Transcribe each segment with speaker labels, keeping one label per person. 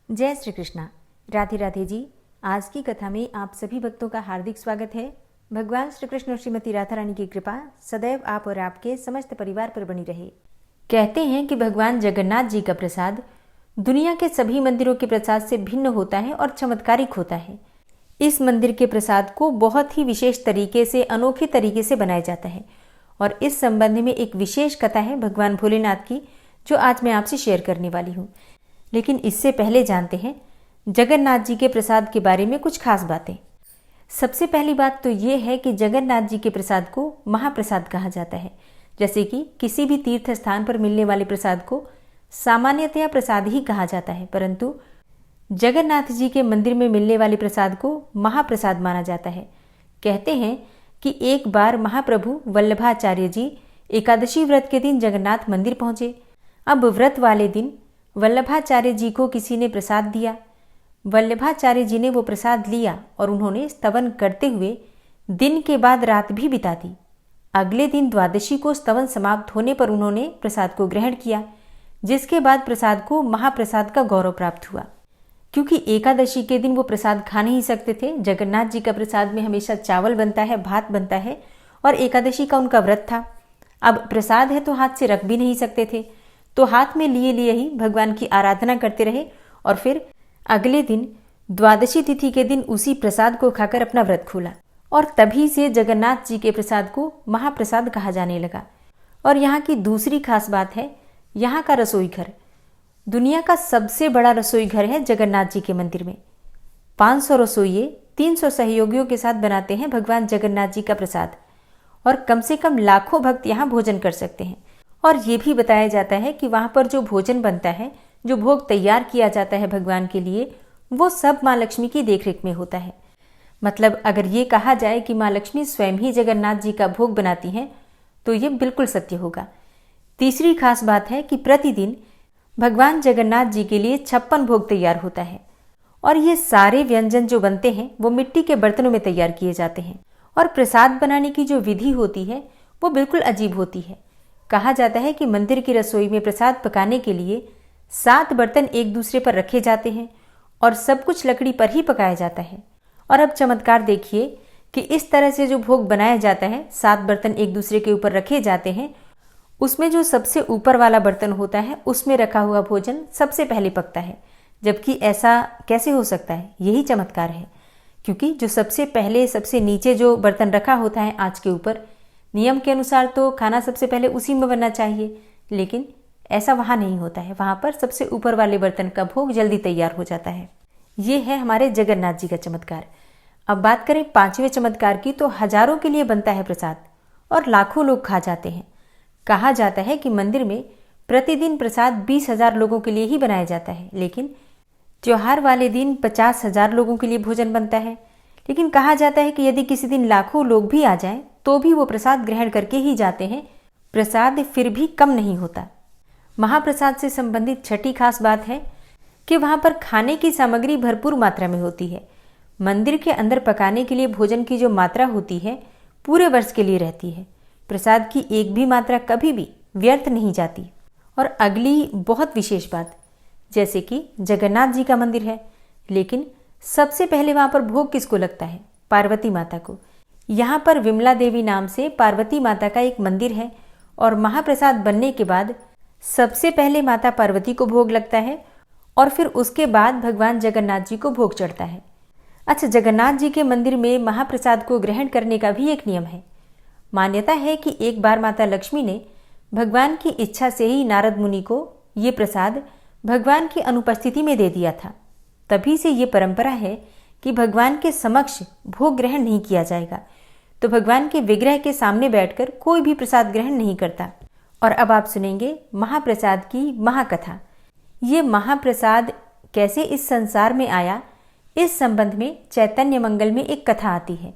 Speaker 1: जय श्री कृष्णा। राधे राधे जी। आज की कथा में आप सभी भक्तों का हार्दिक स्वागत है। भगवान श्री कृष्ण और श्रीमती राधा रानी की कृपा सदैव आप और आपके समस्त परिवार पर बनी रहे। कहते हैं कि भगवान जगन्नाथ जी का प्रसाद दुनिया के सभी मंदिरों के प्रसाद से भिन्न होता है और चमत्कारिक होता है। इस मंदिर के प्रसाद को बहुत ही विशेष तरीके से, अनोखे तरीके से बनाया जाता है और इस संबंध में एक विशेष कथा है भगवान भोलेनाथ की, जो आज मैं आपसे शेयर करने वाली हूँ। लेकिन इससे पहले जानते हैं जगन्नाथ जी के प्रसाद के बारे में कुछ खास बातें। सबसे पहली बात तो ये है कि जगन्नाथ जी के प्रसाद को महाप्रसाद कहा जाता है। जैसे कि किसी भी तीर्थ स्थान पर मिलने वाले प्रसाद को सामान्यतया प्रसाद ही कहा जाता है, परंतु जगन्नाथ जी के मंदिर में मिलने वाले प्रसाद को महाप्रसाद माना जाता है। कहते हैं कि एक बार महाप्रभु वल्लभाचार्य जी एकादशी व्रत के दिन जगन्नाथ मंदिर पहुंचे। अब व्रत वाले दिन वल्लभाचार्य जी को किसी ने प्रसाद दिया। वल्लभाचार्य जी ने वो प्रसाद लिया और उन्होंने स्तवन करते हुए दिन के बाद रात भी बिता दी। अगले दिन द्वादशी को स्तवन समाप्त होने पर उन्होंने प्रसाद को ग्रहण किया, जिसके बाद प्रसाद को महाप्रसाद का गौरव प्राप्त हुआ। क्योंकि एकादशी के दिन वो प्रसाद खा नहीं सकते थे। जगन्नाथ जी का प्रसाद में हमेशा चावल बनता है, भात बनता है और एकादशी का उनका व्रत था। अब प्रसाद है तो हाथ से रख भी नहीं सकते थे, तो हाथ में लिए लिए ही भगवान की आराधना करते रहे और फिर अगले दिन द्वादशी तिथि के दिन उसी प्रसाद को खाकर अपना व्रत खोला और तभी से जगन्नाथ जी के प्रसाद को महाप्रसाद कहा जाने लगा। और यहाँ की दूसरी खास बात है यहाँ का रसोई घर। दुनिया का सबसे बड़ा रसोई घर है जगन्नाथ जी के मंदिर में। 500 रसोइये 300 सहयोगियों के साथ बनाते हैं भगवान जगन्नाथ जी का प्रसाद और कम से कम लाखों भक्त यहाँ भोजन कर सकते हैं। और ये भी बताया जाता है कि वहाँ पर जो भोजन बनता है, जो भोग तैयार किया जाता है भगवान के लिए, वो सब माँ लक्ष्मी की देखरेख में होता है। मतलब अगर ये कहा जाए कि माँ लक्ष्मी स्वयं ही जगन्नाथ जी का भोग बनाती हैं तो ये बिल्कुल सत्य होगा। तीसरी खास बात है कि प्रतिदिन भगवान जगन्नाथ जी के लिए 56 भोग तैयार होता है और ये सारे व्यंजन जो बनते हैं वो मिट्टी के बर्तनों में तैयार किए जाते हैं। और प्रसाद बनाने की जो विधि होती है वो बिल्कुल अजीब होती है। कहा जाता है कि मंदिर की रसोई में प्रसाद पकाने के लिए 7 बर्तन एक दूसरे पर रखे जाते हैं और सब कुछ लकड़ी पर ही पकाया जाता है। और अब चमत्कार देखिए कि इस तरह से जो भोग बनाया जाता है, 7 बर्तन एक दूसरे के ऊपर रखे जाते हैं, उसमें जो सबसे ऊपर वाला बर्तन होता है उसमें रखा हुआ भोजन सबसे पहले पकता है। जबकि ऐसा कैसे हो सकता है? यही चमत्कार है। क्योंकि जो सबसे पहले सबसे नीचे जो बर्तन रखा होता है आँच के ऊपर, नियम के अनुसार तो खाना सबसे पहले उसी में बनना चाहिए, लेकिन ऐसा वहाँ नहीं होता है। वहाँ पर सबसे ऊपर वाले बर्तन का भोग जल्दी तैयार हो जाता है। ये है हमारे जगन्नाथ जी का चमत्कार। अब बात करें 5वें चमत्कार की, तो हजारों के लिए बनता है प्रसाद और लाखों लोग खा जाते हैं। कहा जाता है कि मंदिर में प्रतिदिन प्रसाद 20,000 लोगों के लिए ही बनाया जाता है, लेकिन त्योहार वाले दिन 50,000 लोगों के लिए भोजन बनता है। लेकिन कहा जाता है कि यदि किसी दिन लाखों लोग भी आ जाएं तो भी वो प्रसाद ग्रहण करके ही जाते हैं। प्रसाद फिर भी कम नहीं होता। महाप्रसाद से संबंधित छठी खास बात है कि वहाँ पर खाने की सामग्री भरपूर मात्रा में होती है। मंदिर के अंदर पकाने के लिए भोजन की जो मात्रा होती है पूरे वर्ष के लिए रहती है। प्रसाद की एक भी मात्रा कभी भी व्यर्थ नहीं जाती। और अगली बहुत विशेष बात, जैसे कि जगन्नाथ जी का मंदिर है, लेकिन सबसे पहले वहाँ पर भोग किसको लगता है? पार्वती माता को। यहाँ पर विमला देवी नाम से पार्वती माता का एक मंदिर है और महाप्रसाद बनने के बाद सबसे पहले माता पार्वती को भोग लगता है और फिर उसके बाद भगवान जगन्नाथ जी को भोग चढ़ता है। अच्छा, जगन्नाथ जी के मंदिर में महाप्रसाद को ग्रहण करने का भी एक नियम है। मान्यता है कि एक बार माता लक्ष्मी ने भगवान की इच्छा से ही नारद मुनि को ये प्रसाद भगवान की अनुपस्थिति में दे दिया था। तभी से ये परंपरा है कि भगवान के समक्ष भोग ग्रहण नहीं किया जाएगा, तो भगवान के विग्रह के सामने बैठकर कोई भी प्रसाद ग्रहण नहीं करता। और अब आप सुनेंगे महाप्रसाद की महाकथा। ये महाप्रसाद कैसे इस संसार में आया, इस संबंध में चैतन्य मंगल में एक कथा आती है।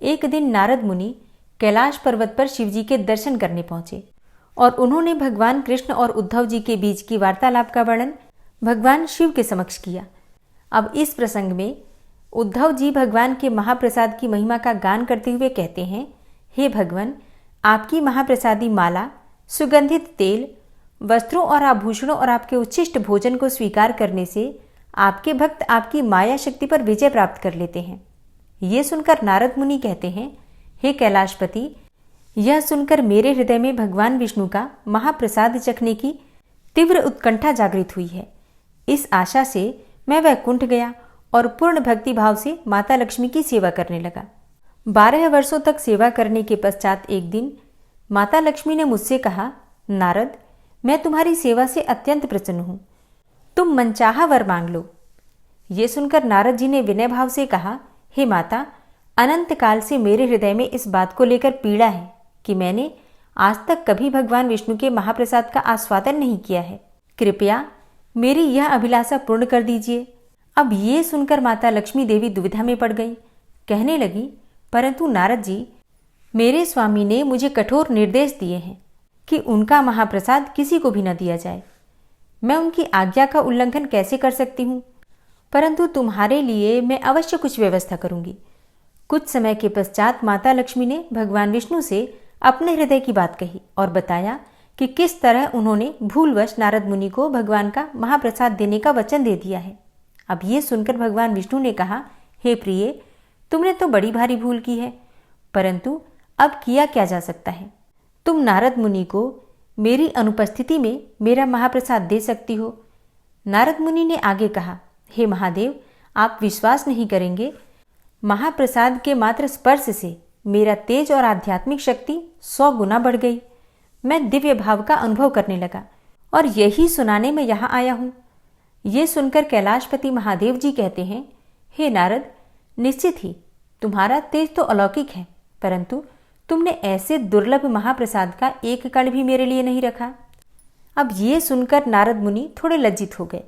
Speaker 1: एक दिन नारद मुनि कैलाश पर्वत पर शिव जी के दर्शन करने पहुंचे और उन्होंने भगवान कृष्ण और उद्धव जी के बीच की वार्तालाप का वर्णन भगवान शिव के समक्ष किया। अब इस प्रसंग में उद्धव जी भगवान के महाप्रसाद की महिमा का गान करते हुए कहते हैं, हे भगवान, आपकी महाप्रसादी माला, सुगंधित तेल, वस्त्रों और आभूषणों और आपके उच्छिष्ट भोजन को स्वीकार करने से आपके भक्त आपकी माया शक्ति पर विजय प्राप्त कर लेते हैं। ये सुनकर नारद मुनि कहते हैं, हे कैलाशपति, यह सुनकर मेरे हृदय में भगवान विष्णु का महाप्रसाद चखने की तीव्र उत्कंठा जागृत हुई है। इस आशा से मैं वैकुंठ गया और पूर्ण भक्ति भाव से माता लक्ष्मी की सेवा करने लगा। 12 वर्षों तक सेवा करने के पश्चात एक दिन माता लक्ष्मी ने मुझसे कहा, नारद, मैं तुम्हारी सेवा से अत्यंत प्रसन्न हूं, तुम मनचाहा वर मांग लो। ये सुनकर नारद जी ने विनय भाव से कहा, हे माता, अनंत काल से मेरे हृदय में इस बात को लेकर पीड़ा है कि मैंने आज तक कभी भगवान विष्णु के महाप्रसाद का आस्वादन नहीं किया है। कृपया मेरी यह अभिलाषा पूर्ण कर दीजिए। अब ये सुनकर माता लक्ष्मी देवी दुविधा में पड़ गई। कहने लगी, परंतु नारद जी, मेरे स्वामी ने मुझे कठोर निर्देश दिए हैं कि उनका महाप्रसाद किसी को भी न दिया जाए। मैं उनकी आज्ञा का उल्लंघन कैसे कर सकती हूँ? परंतु तुम्हारे लिए मैं अवश्य कुछ व्यवस्था करूंगी। कुछ समय के पश्चात माता लक्ष्मी ने भगवान विष्णु से अपने हृदय की बात कही और बताया कि किस तरह उन्होंने भूलवश नारद मुनि को भगवान का महाप्रसाद देने का वचन दे दिया है। अब ये सुनकर भगवान विष्णु ने कहा, हे प्रिय, तुमने तो बड़ी भारी भूल की है, परंतु अब किया क्या जा सकता है। तुम नारद मुनि को मेरी अनुपस्थिति में मेरा महाप्रसाद दे सकती हो। नारद मुनि ने आगे कहा, हे महादेव, आप विश्वास नहीं करेंगे, महाप्रसाद के मात्र स्पर्श से मेरा तेज और आध्यात्मिक शक्ति 100 गुना बढ़ गई। मैं दिव्य भाव का अनुभव करने लगा और यही सुनाने में यहाँ आया हूँ। ये सुनकर कैलाशपति महादेव जी कहते हैं, हे नारद, निश्चित ही तुम्हारा तेज तो अलौकिक है, परंतु तुमने ऐसे दुर्लभ महाप्रसाद का एक कण भी मेरे लिए नहीं रखा। अब ये सुनकर नारद मुनि थोड़े लज्जित हो गए,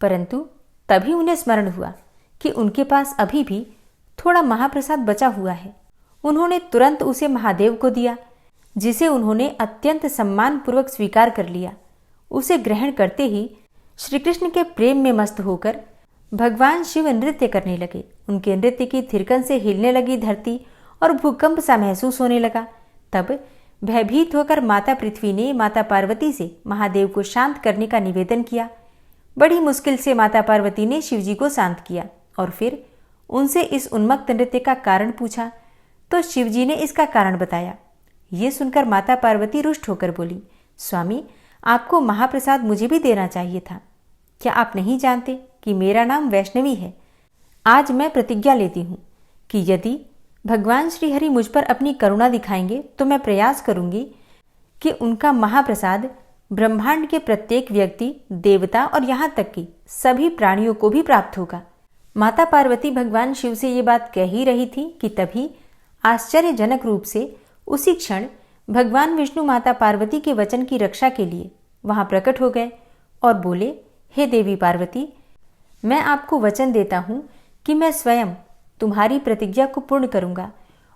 Speaker 1: परंतु तभी उन्हें स्मरण हुआ कि उनके पास अभी भी थोड़ा महाप्रसाद बचा हुआ है। उन्होंने तुरंत उसे महादेव को दिया, जिसे उन्होंने अत्यंत सम्मानपूर्वक स्वीकार कर लिया। उसे ग्रहण करते ही श्री कृष्ण के प्रेम में मस्त होकर भगवान शिव नृत्य करने लगे। उनके नृत्य की थिरकन से हिलने लगी धरती और भूकंप सा महसूस होने लगा। तब भयभीत होकर माता पृथ्वी ने माता पार्वती से महादेव को शांत करने का निवेदन किया। बड़ी मुश्किल से माता पार्वती ने शिवजी को शांत किया और फिर उनसे इस उन्मत्त नृत्य का कारण पूछा तो शिवजी ने इसका कारण बताया। ये सुनकर माता पार्वती रुष्ट होकर बोली, स्वामी, आपको महाप्रसाद मुझे भी देना चाहिए था। क्या आप नहीं जानते कि मेरा नाम वैष्णवी है? आज मैं प्रतिज्ञा लेती हूँ कि यदि भगवान श्रीहरि मुझ पर अपनी करुणा दिखाएंगे तो मैं प्रयास करूंगी कि उनका महाप्रसाद ब्रह्मांड के प्रत्येक व्यक्ति, देवता और यहाँ तक कि सभी प्राणियों को भी प्राप्त होगा। माता पार्वती भगवान शिव से ये बात कह ही रही थी कि तभी आश्चर्यजनक रूप से उसी क्षण भगवान विष्णु माता पार्वती के वचन की रक्षा के लिए वहां प्रकट हो गए और बोले, हे देवी पार्वती, मैं आपको वचन देता हूं कि मैं स्वयं तुम्हारी प्रतिज्ञा को पूर्ण करूंगा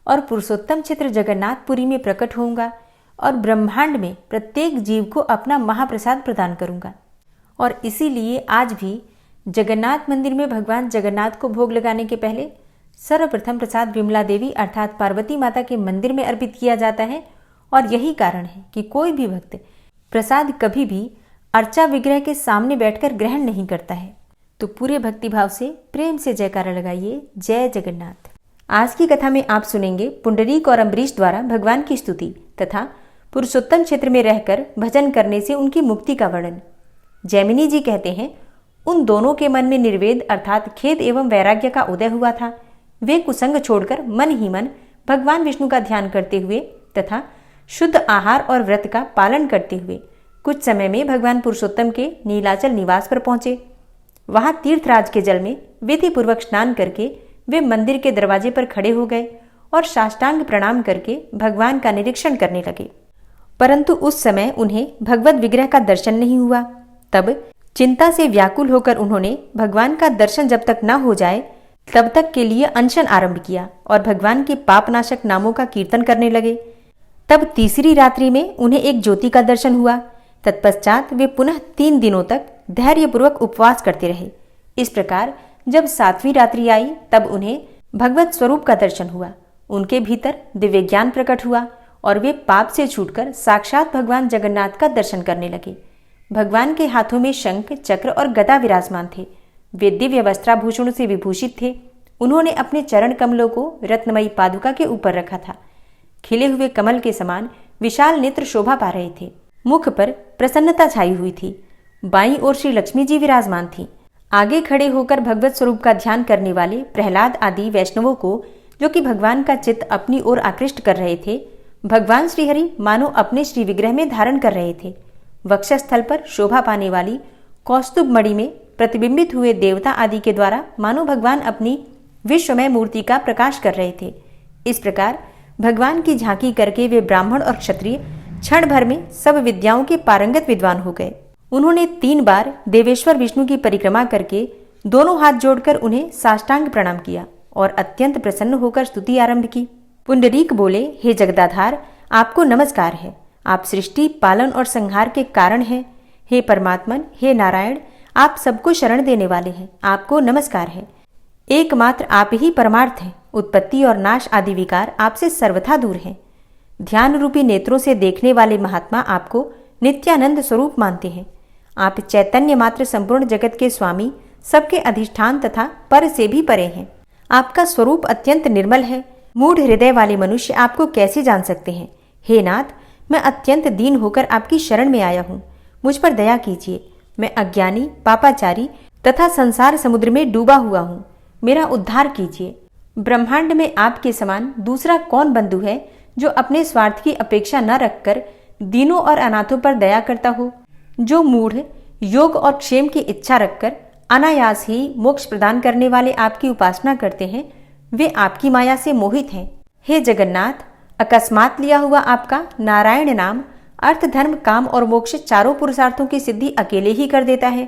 Speaker 1: और पुरुषोत्तम क्षेत्र जगन्नाथपुरी में प्रकट होऊंगा और ब्रह्मांड में प्रत्येक जीव को अपना महाप्रसाद प्रदान करूंगा। और इसीलिए आज भी जगन्नाथ मंदिर में भगवान जगन्नाथ को भोग लगाने के पहले सर्वप्रथम प्रसाद विमला देवी अर्थात पार्वती माता के मंदिर में अर्पित किया जाता है। और यही कारण है कि कोई भी भक्त प्रसाद कभी भी अर्चा विग्रह के सामने बैठकर ग्रहण नहीं करता है। तो पूरे भक्तिभाव से प्रेम से जयकारा लगाइए, जय जगन्नाथ। आज की कथा में आप सुनेंगे पुंडरीक और अम्बरीश द्वारा भगवान की स्तुति तथा पुरुषोत्तम क्षेत्र में रहकर भजन करने से उनकी मुक्ति का वर्णन। जैमिनी जी कहते हैं, उन दोनों के मन में निर्वेद अर्थात खेद एवं वैराग्य का उदय हुआ था। वे कुसंग छोड़कर मन ही मन भगवान विष्णु का ध्यान करते हुए तथा शुद्ध आहार और व्रत का पालन करते हुए कुछ समय में भगवान पुरुषोत्तम के नीलाचल निवास पर पहुंचे। वहां तीर्थराज के जल में विधि पूर्वक स्नान करके वे मंदिर के दरवाजे पर खड़े हो गए और साष्टांग प्रणाम करके भगवान का निरीक्षण करने लगे। परंतु उस समय उन्हें भगवत विग्रह का दर्शन नहीं हुआ। तब चिंता से व्याकुल होकर उन्होंने भगवान का दर्शन जब तक न हो जाए तब तक के लिए अनशन आरंभ किया और भगवान के पापनाशक नामों का कीर्तन करने लगे। तब तीसरी रात्रि में उन्हें एक ज्योति का दर्शन हुआ। तत्पश्चात वे पुनः 3 दिनों तक धैर्यपूर्वक उपवास करते रहे। इस प्रकार जब 7वीं रात्रि आई तब उन्हें भगवत स्वरूप का दर्शन हुआ। उनके भीतर दिव्य ज्ञान प्रकट हुआ और वे पाप से छूटकर साक्षात भगवान जगन्नाथ का दर्शन करने लगे। भगवान के हाथों में शंख, चक्र और गदा विराजमान थे। वे दिव्य वस्त्राभूषणों से विभूषित थे। उन्होंने अपने चरण कमलों को रत्नमयी पादुका के ऊपर रखा था। खिले हुए कमल के समान विशाल नेत्र शोभा पा रहे थे। मुख पर प्रसन्नता छाई हुई थी। बाईं ओर श्री लक्ष्मी जी विराजमान थी। आगे खड़े होकर भगवत स्वरूप का ध्यान करने वाले प्रहलाद आदि वैष्णवों को, जो कि भगवान का चित्त अपनी ओर आकृष्ट कर रहे थे, भगवान श्रीहरि मानो अपने श्री विग्रह में धारण कर रहे थे। वक्षस्थल पर शोभा पाने वाली कौस्तुभ मणि में प्रतिबिंबित हुए देवता आदि के द्वारा मानो भगवान अपनी विश्वमय मूर्ति का प्रकाश कर रहे थे। इस प्रकार भगवान की झांकी करके वे ब्राह्मण और क्षत्रिय क्षण भर में सब विद्याओं के पारंगत विद्वान हो गए। उन्होंने 3 बार देवेश्वर विष्णु की परिक्रमा करके दोनों हाथ जोड़कर उन्हें साष्टांग प्रणाम किया और अत्यंत प्रसन्न होकर स्तुति आरंभ की। पुंडरीक बोले, हे जगदाधार, आपको नमस्कार है। आप सृष्टि, पालन और संहार के कारण हैं। हे परमात्मन, हे नारायण, आप सबको शरण देने वाले हैं। आपको नमस्कार है। एकमात्र आप ही परमार्थ हैं। उत्पत्ति और नाश आदि विकार आपसे सर्वथा दूर हैं। ध्यान रूपी नेत्रों से देखने वाले महात्मा आपको नित्यानंद स्वरूप मानते हैं। आप चैतन्य मात्र संपूर्ण जगत के स्वामी, सबके अधिष्ठान तथा पर से भी परे हैं। आपका स्वरूप अत्यंत निर्मल है। मूढ़ हृदय वाले मनुष्य आपको कैसे जान सकते हैं। हे नाथ, मैं अत्यंत दीन होकर आपकी शरण में आया हूँ। मुझ पर दया कीजिए। मैं अज्ञानी, पापाचारी तथा संसार समुद्र में डूबा हुआ हूँ। मेरा उद्धार कीजिए। ब्रह्मांड में आपके समान दूसरा कौन बंधु है जो अपने स्वार्थ की अपेक्षा न रखकर दीनों और अनाथों पर दया करता हो। जो मूढ़ योग और क्षेम की इच्छा रखकर अनायास ही मोक्ष प्रदान करने वाले आपकी उपासना करते हैं, वे आपकी माया से मोहित हैं। हे जगन्नाथ, अकस्मात लिया हुआ आपका नारायण नाम अर्थ, धर्म, काम और मोक्ष चारों पुरुषार्थों की सिद्धि अकेले ही कर देता है।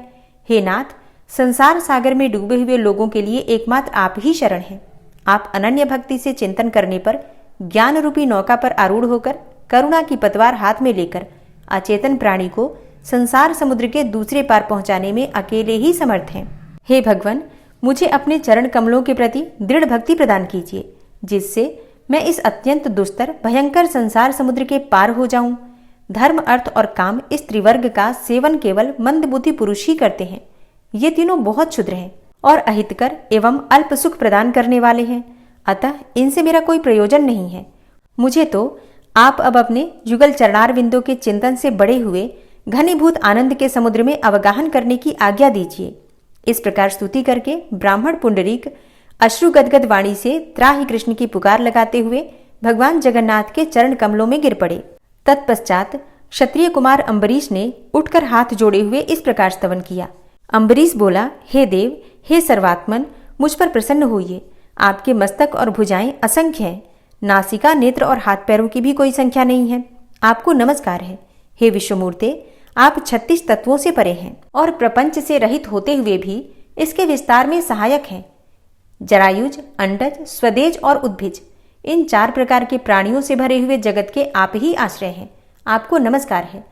Speaker 1: हे नाथ, संसार सागर में डूबे हुए लोगों के लिए एकमात्र आप ही शरण हैं। आप अनन्य भक्ति से चिंतन करने पर ज्ञान रूपी नौका पर आरूढ़ होकर करुणा की पतवार हाथ में लेकर अचेतन प्राणी को संसार समुद्र के दूसरे पार पहुंचाने में अकेले ही समर्थ हैं। हे भगवान, मुझे अपने चरण कमलों के प्रति दृढ़ भक्ति प्रदान कीजिए, जिससे मैं इस अत्यंत दुस्तर भयंकर संसार समुद्र के पार हो जाऊं। धर्म, अर्थ और काम इस त्रिवर्ग का सेवन केवल मंदबुद्धि पुरुष ही करते हैं। ये तीनों बहुत क्षुद्र हैं और अहितकर एवं अल्प सुख प्रदान करने वाले हैं, अतः इनसे मेरा कोई प्रयोजन नहीं है। मुझे तो आप अब अपने युगल चरणार विंदों के चिंतन से बड़े हुए घनीभूत आनंद के समुद्र में अवगाहन करने की आज्ञा दीजिए। इस प्रकार स्तुति करके ब्राह्मण पुंडरीक अश्रु गदगद वाणी से त्राहि कृष्ण की पुकार लगाते हुए भगवान जगन्नाथ के चरण कमलों में गिर पड़े। तत्पश्चात क्षत्रिय कुमार अम्बरीश ने उठकर हाथ जोड़े हुए इस प्रकार स्तवन किया। अम्बरीश बोला, हे देव, हे सर्वात्मन, मुझ पर प्रसन्न होइए। आपके मस्तक और भुजाएं असंख्य हैं। नासिका, नेत्र और हाथ पैरों की भी कोई संख्या नहीं है। आपको नमस्कार है। हे विश्वमूर्ते, आप 36 तत्वों से परे हैं और प्रपंच से रहित होते हुए भी इसके विस्तार में सहायक हैं। जरायुज, अंडज, स्वदेज और उद्भिज, इन 4 प्रकार के प्राणियों से भरे हुए जगत के आप ही आश्रय हैं। आपको नमस्कार है।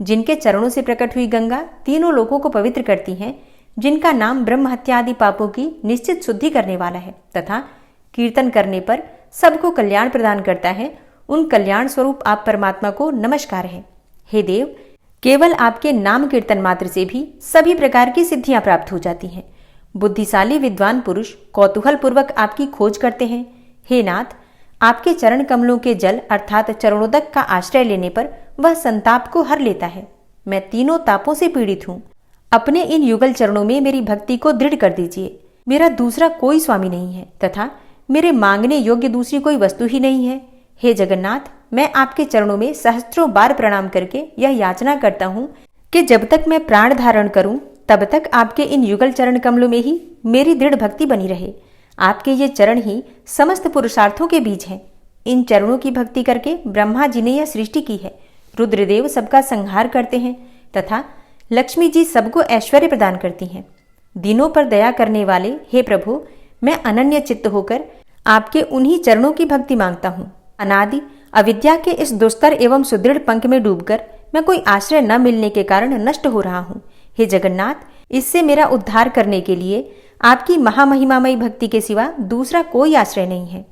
Speaker 1: जिनके चरणों से प्रकट हुई गंगा तीनों लोकों को पवित्र करती हैं, जिनका नाम ब्रह्म हत्या आदि पापों की निश्चित शुद्धि करने वाला है तथा कीर्तन करने पर सबको कल्याण प्रदान करता है, उन कल्याण स्वरूप आप परमात्मा को नमस्कार है। हे देव, केवल आपके नाम कीर्तन मात्र से भी सभी प्रकार की सिद्धियां प्राप्त हो जाती हैं। बुद्धिशाली विद्वान पुरुष कौतूहल पूर्वक आपकी खोज करते हैं। हे नाथ, आपके चरण कमलों के जल अर्थात चरणोदक का आश्रय लेने पर वह संताप को हर लेता है। मैं तीनों तापों से पीड़ित हूँ। अपने इन युगल चरणों में मेरी भक्ति को दृढ़ कर दीजिए। मेरा दूसरा कोई स्वामी नहीं है तथा मेरे मांगने योग्य दूसरी कोई वस्तु ही नहीं है। हे जगन्नाथ, मैं आपके चरणों में सहस्त्रों बार प्रणाम करके यह याचना करता हूँ कि जब तक मैं प्राण धारण करूं तब तक आपके इन युगल चरण कमलों में ही मेरी दृढ़ भक्ति बनी रहे। आपके ये चरण ही समस्त पुरुषार्थों के बीज हैं। इन चरणों की भक्ति करके ब्रह्मा जी ने यह सृष्टि की है। रुद्रदेव सबका संहार करते हैं तथा लक्ष्मी जी सबको ऐश्वर्य प्रदान करती हैं। दीनों पर दया करने वाले हे प्रभु, मैं अनन्य चित्त होकर आपके उन्हीं चरणों की भक्ति मांगता हूँ। अनादि अविद्या के इस दुस्तर एवं सुदृढ़ पंख में डूबकर मैं कोई आश्रय न मिलने के कारण नष्ट हो रहा हूँ। हे जगन्नाथ, इससे मेरा उद्धार करने के लिए आपकी महामहिमामयी भक्ति के सिवा दूसरा कोई आश्रय नहीं है।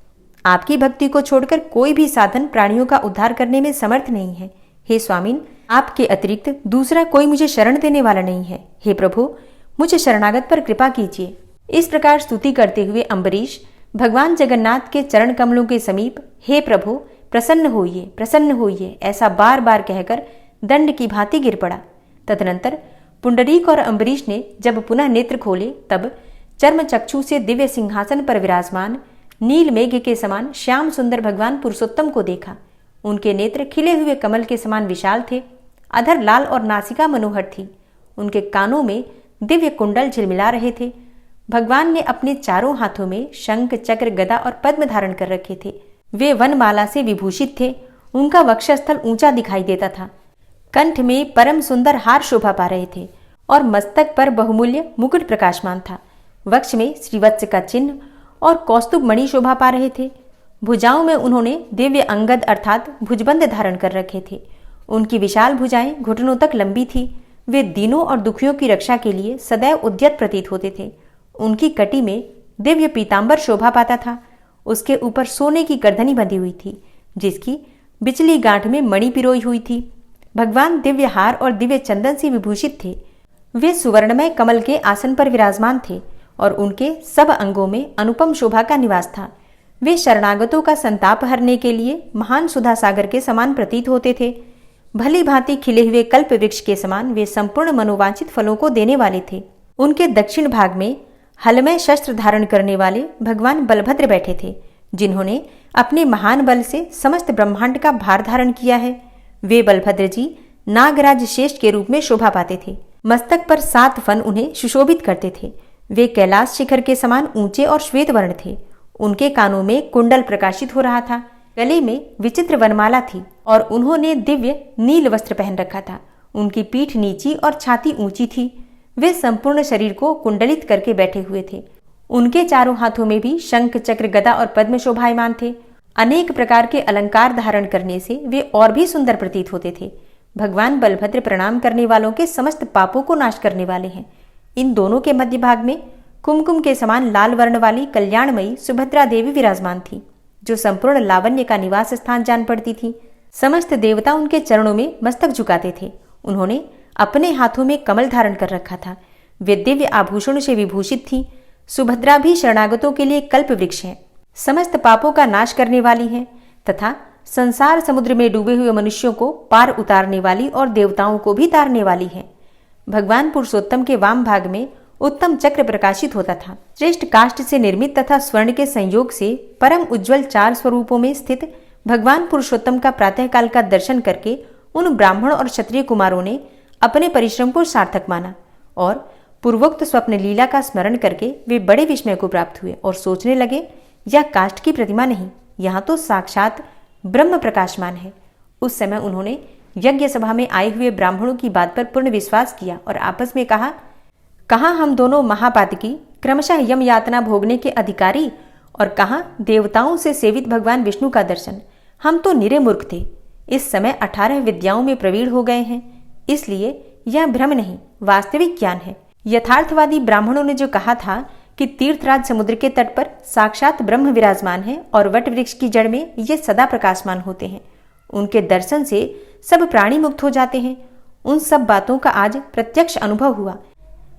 Speaker 1: आपकी भक्ति को छोड़कर कोई भी साधन प्राणियों का उद्धार करने में समर्थ नहीं है। हे स्वामिन, आपके अतिरिक्त दूसरा कोई मुझे शरण देने वाला नहीं है। हे प्रभु, मुझे शरणागत पर कृपा कीजिए। इस प्रकार स्तुति करते हुए अम्बरीश भगवान जगन्नाथ के चरण कमलों के समीप हे प्रभु प्रसन्न होइए ऐसा बार बार कहकर दंड की भांति गिर पड़ा। तदनंतर पुंडरीक और अम्बरीश ने जब पुनः नेत्र खोले तब चर्म चक्षु से दिव्य सिंहासन पर विराजमान नील मेघ के समान श्याम सुंदर भगवान पुरुषोत्तम को देखा। उनके नेत्र खिले हुए कमल के समान विशाल थे, अधर लाल और नासिका मनोहर थी। उनके कानों में दिव्य कुंडल झिलमिला रहे थे। भगवान ने अपने चारों हाथों में शंख, चक्र, गदा और पद्म धारण कर रखे थे। वे वनमाला से विभूषित थे। उनका वक्षस्थल ऊंचा दिखाई देता था। कंठ में परम सुंदर हार शोभा पा रहे थे और मस्तक पर बहुमूल्य मुकुट प्रकाशमान था। वक्ष में श्रीवत्स का चिन्ह और कौस्तुभ मणि शोभा पा रहे थे। भुजाओं में उन्होंने दिव्य अंगद अर्थात भुजबंद धारण कर रखे थे। उनकी विशाल भुजाएं घुटनों तक लंबी थी। वे दीनों और दुखियों की रक्षा के लिए सदैव उद्यत प्रतीत होते थे। उनकी कटी में दिव्य पीतांबर शोभा पाता था। उसके ऊपर सोने की करधनी बंधी हुई थी, जिसकी बिचली गांठ में मणि पिरोई हुई थी। भगवान दिव्य हार और दिव्य चंदन से विभूषित थे। वे सुवर्णमय कमल के आसन पर विराजमान थे और उनके सब अंगों में अनुपम शोभा का निवास था। वे शरणागतों का संताप हरने के लिए महान सुधा सागर के समान प्रतीत होते थे। भली भांति खिले हुए कल्प वृक्ष के समान वे संपूर्ण मनोवांछित फलों को देने वाले थे। उनके दक्षिण भाग में हलमय शस्त्र धारण करने वाले भगवान बलभद्र बैठे थे, जिन्होंने अपने महान बल से समस्त ब्रह्मांड का भार धारण किया है। वे बलभद्र जी नागराज श्रेष्ठ के रूप में शोभा पाते थे। मस्तक पर 7 फन उन्हें सुशोभित करते थे। वे कैलाश शिखर के समान ऊंचे और श्वेत वर्ण थे। उनके कानों में कुंडल प्रकाशित हो रहा था। गले में विचित्र वनमाला थी और उन्होंने दिव्य नील वस्त्र पहन रखा था। उनकी पीठ नीची और छाती ऊंची थी। वे संपूर्ण शरीर को कुंडलित करके बैठे हुए थे। उनके चारों हाथों में भी शंख, चक्र, गदा और पद्म शोभायमान थे। अनेक प्रकार के अलंकार धारण करने से वे और भी सुंदर प्रतीत होते थे। भगवान बलभद्र प्रणाम करने वालों के समस्त पापों को नाश करने वाले हैं। इन दोनों के मध्य भाग में कुमकुम के समान लाल वर्ण वाली कल्याणमयी सुभद्रा देवी विराजमान थी, जो संपूर्ण लावण्य का निवास स्थान जान पड़ती थी। समस्त देवता उनके चरणों में मस्तक झुकाते थे। उन्होंने अपने हाथों में कमल धारण कर रखा था। वे दिव्य आभूषणों से विभूषित थी। सुभद्रा भी शरणागतों के लिए कल्प वृक्ष है, समस्त पापों का नाश करने वाली है तथा संसार समुद्र में डूबे हुए मनुष्यों को पार उतारने वाली और देवताओं को भी तारने वाली है। भगवान पुरुषोत्तम के वाम भाग में उत्तम चक्र प्रकाशित होता था। श्रेष्ठ काष्ठ से निर्मित तथा स्वर्ण के संयोग से परम उज्ज्वल 4 स्वरूपों में स्थित भगवान पुरुषोत्तम का प्रातःकाल का दर्शन करके उन ब्राह्मण और क्षत्रिय कुमारों ने अपने परिश्रम को सार्थक माना और पूर्वोक्त स्वप्न लीला का स्मरण करके वे बड़े विस्मय को प्राप्त हुए और सोचने लगे, यह काष्ठ की प्रतिमा नहीं, यहाँ तो साक्षात ब्रह्म प्रकाशमान है। उस समय उन्होंने यज्ञ सभा में आए हुए ब्राह्मणों की बात पर पूर्ण विश्वास किया और आपस में कहा हम दोनों महापातकी क्रमशः यम यातना भोगने के अधिकारी और कहा देवताओं से सेवित भगवान विष्णु का दर्शन। हम तो निरे मूर्ख थे, इस समय 18 विद्याओं में प्रवीण हो गए हैं, इसलिए यह भ्रम नहीं वास्तविक ज्ञान है। यथार्थवादी ब्राह्मणों ने जो कहा था कि तीर्थराज समुद्र के तट पर साक्षात ब्रह्म विराजमान है और वट वृक्ष की जड़ में ये सदा प्रकाशमान होते हैं, उनके दर्शन से सब प्राणी मुक्त हो जाते हैं, उन सब बातों का आज प्रत्यक्ष अनुभव हुआ।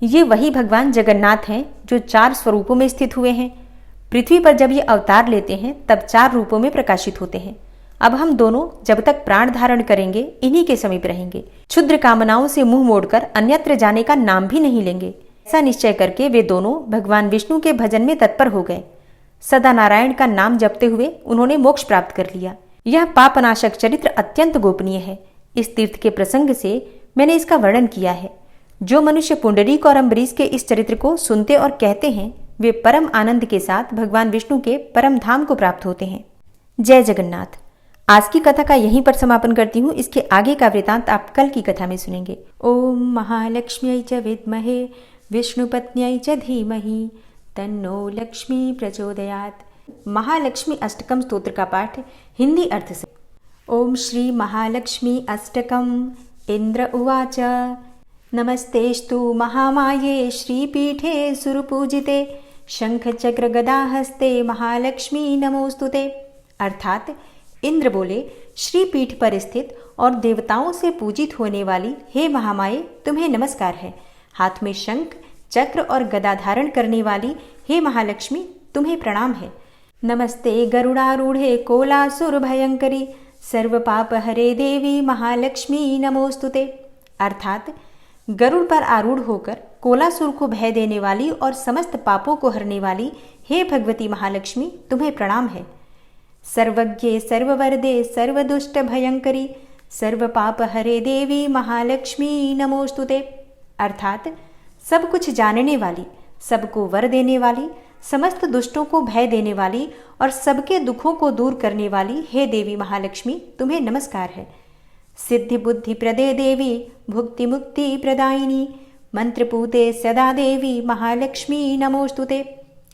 Speaker 1: ये वही भगवान जगन्नाथ हैं जो 4 स्वरूपों में स्थित हुए हैं। पृथ्वी पर जब ये अवतार लेते हैं तब 4 रूपों में प्रकाशित होते हैं। अब हम दोनों जब तक प्राण धारण करेंगे इन्हीं के समीप रहेंगे। क्षुद्र कामनाओं से मुंह मोड़कर अन्यत्र जाने का नाम भी नहीं लेंगे। ऐसा निश्चय करके वे दोनों भगवान विष्णु के भजन में तत्पर हो गए। सदा नारायण का नाम जपते हुए उन्होंने मोक्ष प्राप्त कर लिया। यह पापनाशक चरित्र अत्यंत गोपनीय है। इस तीर्थ के प्रसंग से मैंने इसका वर्णन किया है। जो मनुष्य पुंडरीक और अम्बरीश के इस चरित्र को सुनते और कहते हैं वे परम आनंद के साथ भगवान विष्णु के परम धाम को प्राप्त होते हैं। जय जगन्नाथ। आज की कथा का यहीं पर समापन करती हूँ। इसके आगे का वृतांत आप कल की कथा में सुनेंगे। ओम महालक्ष्म्यै च विद्महे विष्णुपत्न्यै च धीमहि तन्नो लक्ष्मी प्रचोदयात्। महालक्ष्मी अष्टकम स्तोत्र का पाठ हिंदी अर्थ से। ओम श्री महालक्ष्मी अष्टकम। इंद्र उवाच नमस्तेस्तु महामाये श्रीपीठे सुरपूजिते शंखचक्र गदाहस्ते महालक्ष्मी नमोस्तुते। अर्थात इंद्र बोले, श्रीपीठ पर स्थित और देवताओं से पूजित होने वाली हे महामाये तुम्हें नमस्कार है। हाथ में शंख चक्र और गदा धारण करने वाली हे महालक्ष्मी तुम्हें प्रणाम है। नमस्ते गरुड़ारूढ़े कोलासुर भयंकरी सर्व पाप हरे देवी महालक्ष्मी नमोस्तुते। अर्थात गरुड़ पर आरूढ़ होकर कोलासुर को भय देने वाली और समस्त पापों को हरने वाली हे भगवती महालक्ष्मी तुम्हें प्रणाम है। सर्वज्ञे सर्ववरदे सर्वदुष्ट भयंकरी सर्व पाप हरे देवी महालक्ष्मी नमोस्तुते। अर्थात सब कुछ जानने वाली, सबको वर देने वाली, समस्त दुष्टों को भय देने वाली और सबके दुखों को दूर करने वाली हे देवी महालक्ष्मी तुम्हें नमस्कार है। सिद्धि बुद्धि प्रदे देवी भुक्ति मुक्ति प्रदायिनी मंत्रपूते सदा देवी महालक्ष्मी नमोस्तुते।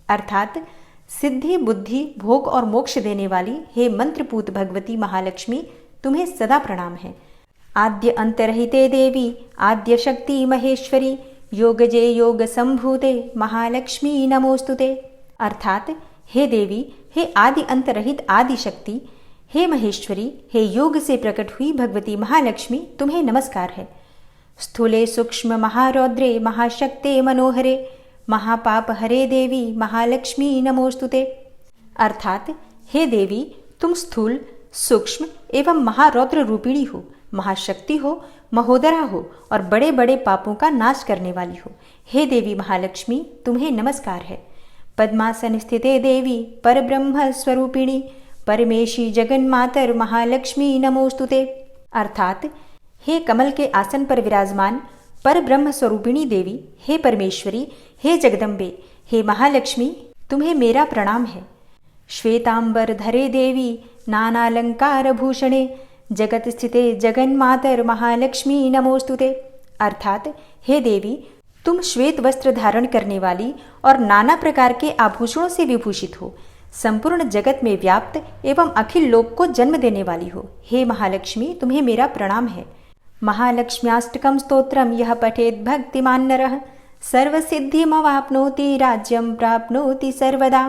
Speaker 1: अर्थात सिद्धि बुद्धि भोग और मोक्ष देने वाली हे मंत्रपूत भगवती महालक्ष्मी तुम्हें सदा प्रणाम है। आद्य अंतरहिते देवी आद्य शक्ति महेश्वरी योगजे योग संभूते महालक्ष्मी नमोस्तुते। अर्थात हे देवी, हे आदि अंत रहित आदि शक्ति, हे महेश्वरी, हे योग से प्रकट हुई भगवती महालक्ष्मी तुम्हें नमस्कार है। स्थूले सूक्ष्म महारौद्रे महाशक्ते मनोहरे महापाप हरे देवी महालक्ष्मी नमोस्तुते। अर्थात हे देवी, तुम स्थूल सूक्ष्म एवं महारौद्र रूपिणी हो, महाशक्ति हो, महोदरा हो और बड़े बड़े पापों का नाश करने वाली हो। हे देवी महालक्ष्मी तुम्हें नमस्कार है। पद्मासन स्थिते देवी परब्रह्म स्वरूपिणी परमेशी जगन्मातर महालक्ष्मी नमोस्तुते। अर्थात हे कमल के आसन पर विराजमान परब्रह्म स्वरूपिणी देवी, हे परमेश्वरी, हे जगदम्बे, हे महालक्ष्मी तुम्हें मेरा प्रणाम है। श्वेतांबर धरे देवी नानालंकार भूषणे जगत स्थिते जगन्मातर महालक्ष्मी नमोस्तुते। अर्थात हे देवी, तुम श्वेत वस्त्र धारण करने वाली और नाना प्रकार के आभूषणों से विभूषित हो, संपूर्ण जगत में व्याप्त एवं अखिल लोक को जन्म देने वाली हो। हे महालक्ष्मी तुम्हें मेरा प्रणाम है। महालक्ष्म्याष्टकम स्तोत्रम यह पठेत भक्तिमान नरः सर्वसिद्धिमवाप्नोति राज्यं प्राप्नोति सर्वदा।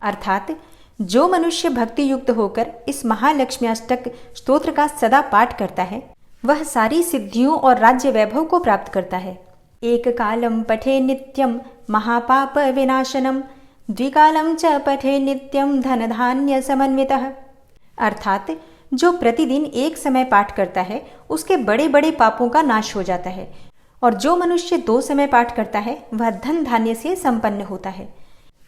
Speaker 1: अर्थात जो मनुष्य भक्ति युक्त होकर इस महालक्ष्म्याष्टक स्तोत्र का सदा पाठ करता है वह सारी सिद्धियों और राज्य वैभव को प्राप्त करता है। एक कालम पठे नित्यम महापाप विनाशनम द्विकालम च पठे नित्यम धन धान्य समन्वितः। अर्थात जो प्रतिदिन एक समय पाठ करता है उसके बड़े बड़े पापों का नाश हो जाता है और जो मनुष्य 2 समय पाठ करता है वह धन धान्य से संपन्न होता है।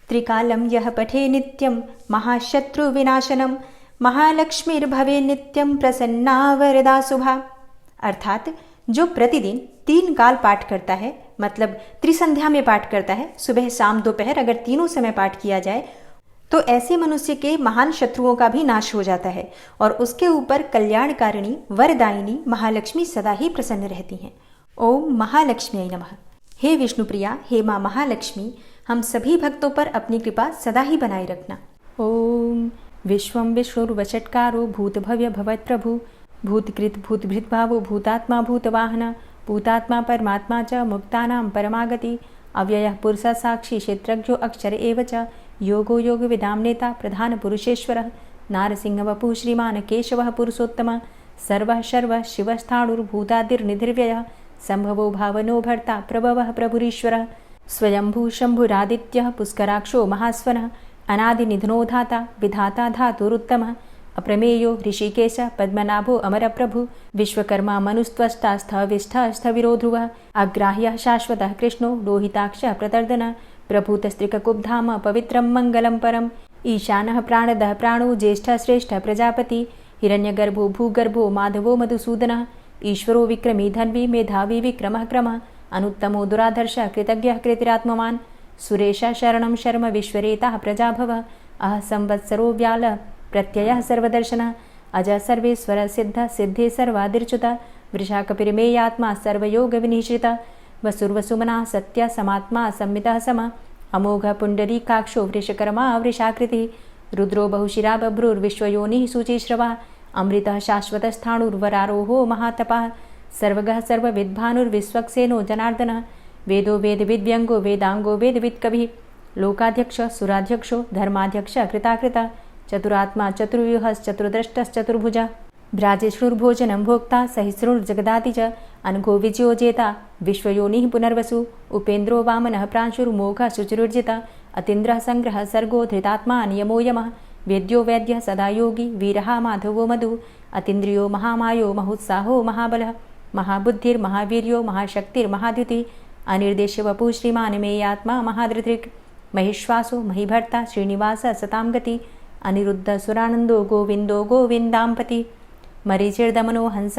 Speaker 1: त्रिकालम यह पठे नित्यम महाशत्रु विनाशनम महालक्ष्मीर्भवे नित्यम प्रसन्ना वरदा शुभा। अर्थात जो प्रतिदिन 3 काल पाठ करता है, मतलब त्रिसंध्या में पाठ करता है, सुबह शाम दोपहर अगर तीनों समय पाठ किया जाए तो ऐसे मनुष्य के महान शत्रुओं का भी नाश हो जाता है और उसके ऊपर कल्याणकारिणी वरदायिनी महालक्ष्मी सदा ही प्रसन्न रहती हैं। ओम महालक्ष्मी नमः। हे विष्णुप्रिया, हे माँ महालक्ष्मी, हम सभी भक्तों पर अपनी कृपा सदा ही बनाए रखना। ओम विश्वं विष्णुर्वचटकारो भूतभव्य भवत्प्रभु भूतकृत भूतभृत भावो भूतात्मा भूतवाहन भूतात्मा परमात्मा च मुक्तानां परमागति अव्ययः पुरुषः साक्षी क्षेत्रज्ञो अक्षर एव च योगो योग विदाम नेता प्रधान पुरुषेश्वरः नारसिंह वपुः श्रीमान केशवः पुरुषोत्तम सर्वः शर्वः शिवस्थाणुर्भूतादिर्निधिर्व्ययः संभवो भावनो भर्ता प्रभवः प्रभुरीश्वरः स्वयंभू शंभुरादित्यः पुष्कराक्षो महास्वनः अनादिनिधनो धाता विधाता धातुरुत्तमः अप्रमेयो ऋषिकेश पद्मनाभो अमरप्रभु विश्वकर्मा मनुस्त्वष्टा स्थविष्ठः स्थविरो ध्रुवः अग्राह्यः शाश्वतः कृष्णो लोहिताक्षः प्रतर्दनः प्रभूतस्त्रिककुब्धाम पवित्रं मङ्गलं परम् ईशानः प्राणदः प्राणो ज्येष्ठः श्रेष्ठः प्रजापति हिरण्यगर्भो भूगर्भो माधवो मधुसूदनः ईश्वरो विक्रमी धन्वी मेधावी विक्रमः क्रमः अनुत्तमो दुराधर्षः कृतज्ञः कृतिरात्मवान् सुरेशः शरणं शर्म विश्वरेताः प्रजाभवः अह संवत्सरो व्याल प्रत्ययः सर्वदर्शनः अज सर्वेश्वर सिद्ध सिद्धे सर्वादिर्च्युतः वृषाकपिर्मेयात्मा सर्वयोगविनिश्रितः वसुर्वसुमना सत्य समात्मा संमितः समः अमोघ पुण्डरीकाक्षो वृषकर्मा वृषाकृतिः रुद्रो बहुशिरा बभ्रुर्विश्वयोनिः शुचिश्रवः अमृतः शाश्वतस्थाणुर्वरारोहो महातपः सर्वगः सर्वविद्भानुर्विश्वक्सेनो जनार्दनः वेदो वेदविद्व्यङ्गो वेदाङ्गो वेदवित्कविः लोकाध्यक्ष सुराध्यक्षो धर्माध्यक्ष कृताकृतः चतुरात्मा चतुर्व्यूहश्चतुर्द्रष्टश्चतुर्भुजः भ्राजिष्णुर्भोजनं भोक्ता सहिष्णुर्जगदाति च अनघो विजयो जेता विश्वयोनिः पुनर्वसु उपेन्द्रो वामनः प्रांशुर्मोघः शुचिरुर्जिता अतीन्द्रः संग्रहः सर्गो धृतात्मा नियमो यमः वेद्यो वैद्यः सदा योगी वीरः माधवो मधु अतीन्द्रियो महामायो महोत्साहो महाबलः महाबुद्धिर्महावीर्यो महाशक्तिर्महाद्युति अनिर्देश्य वपुः श्रीमान् मेयात्मा महाधृतिर् महिश्वासो महीभर्ता श्रीनिवासः सतां गति अनिरुद्ध सुरानन्दो गोविन्दो गोविन्दाम्पति मरीचिर्दमनो हंस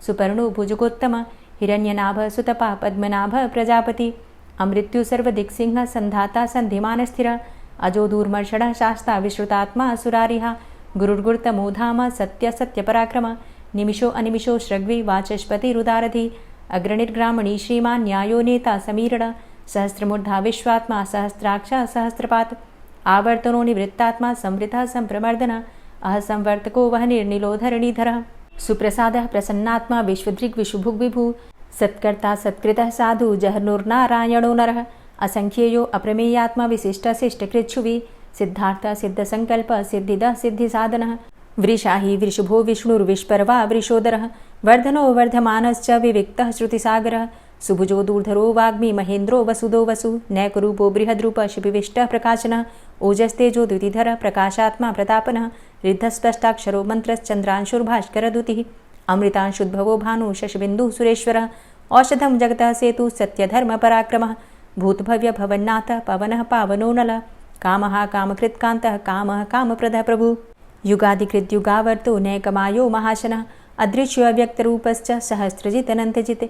Speaker 1: सुपर्णो भुजगोत्तम हिरण्यनाभ सुतपा पद्मनाभ प्रजापति अमृत्यु सर्वदिक्सिंह संधाता संधिमान स्थिर अजो दूर्मर्षण शास्ता विश्रुतात्मा सुरारिहा गुरुर्गुर्तमो धाम सत्य सत्य पराक्रम निमिषो अनिमिषो श्रग्वी वाचस्पतिरुदारधि अग्रणिर्ग्रामणी श्रीमान् न्यायो नेता समीरण सहस्रमूर्धा विश्वात्मा सहस्राक्ष सहस्रपात आवर्तनो निवृत्तात्मा संवृतः संप्रमर्दन अहसंवर्तको वह निर्निलोधरणीधरः सुप्रसादः प्रसन्नात्मा विश्वदृग् विशुभुग्विभु सत्कर्ता सत्कृतः साधु जहनुर्नारायणो नरः असंख्येयो अप्रमेयात्मा विशिष्टशिष्टकृच्छुवि सिद्धार्थ सिद्धसंकल्प सिद्धिदः सिद्धिसाधनः वृषाहि वृषभो विष्णुर्विष्पर्वा वृषोदरः वर्धनो वर्धमानश्च विविक्तः श्रुतिसागरः सुभुजो दूर्धरो वाग्मी महेन्द्रो वसुदो वसु नैकरूपो बृहद्रूप शिपिविष्टः प्रकाशनः ओजस्तेजो द्युतिधरः प्रकाशात्मा प्रतापनः रिद्धस्पष्टाक्षरो मन्त्रश्चन्द्रांशुर्भास्करदुतिः अमृतांशुद्भवो भानु शशबिन्दुः सुरेश्वरः औषधं जगतः सेतु सत्यधर्मपराक्रमः भूतभव्य भवन्नाथ पवनः पावनो नलः कामः कामकृत्कान्तः कामः कामप्रदः प्रभुः युगादिकृद्युगावर्तो नैकमायो महाशनः अदृश्यो अव्यक्तरूपश्च सहस्रजितनन्तजित्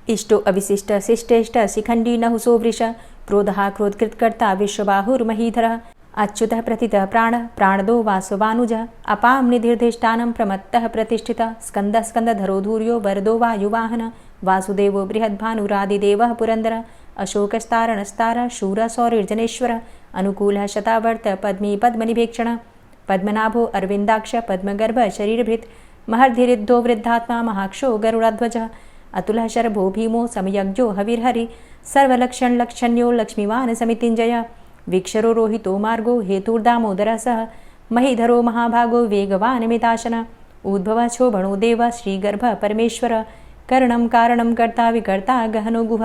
Speaker 1: इष्टो अविशिष्ट शिष्टेष्ट शिखण्डी नहुसो वृष क्रोधः क्रोधकृत्कर्ता विश्वबाहुर्महीधरः अच्युतः प्रतितः प्राणः प्राणदो वासवानुजः अपां निधिर्धिष्ठानं प्रमत्तः प्रतिष्ठितः स्कन्दः स्कन्दधरो धूर्यो वरदो वायुवाहनः वासुदेवो बृहद्भानुरादिदेवः पुरन्दरः अशोकस्तारणस्तारः शूरः सौरिर्जनेश्वरः अनुकूलः शतावर्त पद्मी पद्मनिभेक्षणः पद्मनाभो अरविन्दाक्ष पद्मगर्भ शरीरभृत् महर्धिरिद्धो वृद्धात्मा महाक्षो गरुडाध्वजः अतुलः शरभो भीमो समयज्ञो हविर्हरि सर्वलक्षणलक्षण्यो लक्ष्मीवान् समितिञ्जय वीक्षरो रोहितो मार्गो हेतुर्दामोदरः सह महीधरो महाभागो वेगवान् मिताशनः उद्भवः क्षोभणो देव श्रीगर्भ परमेश्वर करणं कारणं कर्ता विकर्ता गहनो गुह